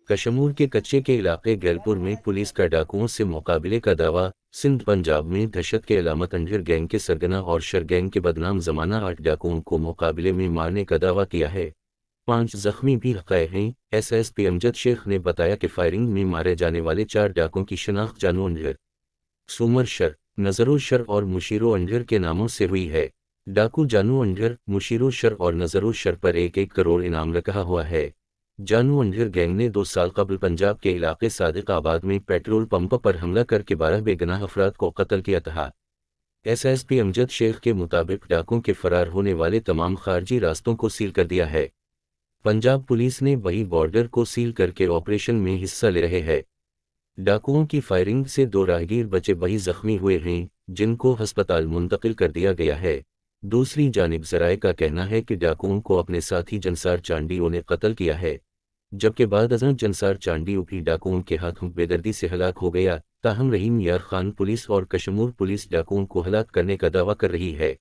کشمور کے کچے کے علاقے گیلپور میں پولیس کا ڈاکوؤں سے مقابلے کا دعویٰ۔ سندھ پنجاب میں دہشت کے علامت انجر گینگ کے سرگنا اور شر گینگ کے بدنام زمانہ 8 ڈاکوؤں کو مقابلے میں مارنے کا دعویٰ کیا ہے۔ 5 زخمی بھی ہوئے ہیں۔ ایس پی امجد شیخ نے بتایا کہ فائرنگ میں مارے جانے والے 4 ڈاکوؤں کی شناخت جانو انجر، سومر شر، نظرو شر اور مشیرو انجر کے ناموں سے ہوئی ہے۔ ڈاکو جانو انجر، مشیرو شر اور نظرو شر پر 1 کروڑ انعام رکھا ہوا ہے۔ جانو انجر گینگ نے 2 سال قبل پنجاب کے علاقے صادق آباد میں پیٹرول پمپ پر حملہ کر کے 12 بے گناہ افراد کو قتل کیا تھا۔ ایس پی امجد شیخ کے مطابق ڈاکوؤں کے فرار ہونے والے تمام خارجی راستوں کو سیل کر دیا ہے۔ پنجاب پولیس نے وہی بارڈر کو سیل کر کے آپریشن میں حصہ لے رہے ہیں۔ ڈاکوؤں کی فائرنگ سے 2 راہگیر بچے وہی زخمی ہوئے ہیں، جن کو ہسپتال منتقل کر دیا گیا ہے۔ دوسری جانب ذرائع کا کہنا ہے کہ ڈاکوؤں کو اپنے ساتھی جنسار چانڈیو نے قتل کیا ہے، جبکہ بعد ازاں جنسار چانڈیو بھی ڈاکوؤں کے ہاتھوں بے دردی سے ہلاک ہو گیا۔ تاہم رحیم یار خان پولیس اور کشمور پولیس ڈاکوؤں کو ہلاک کرنے کا دعویٰ کر رہی ہے۔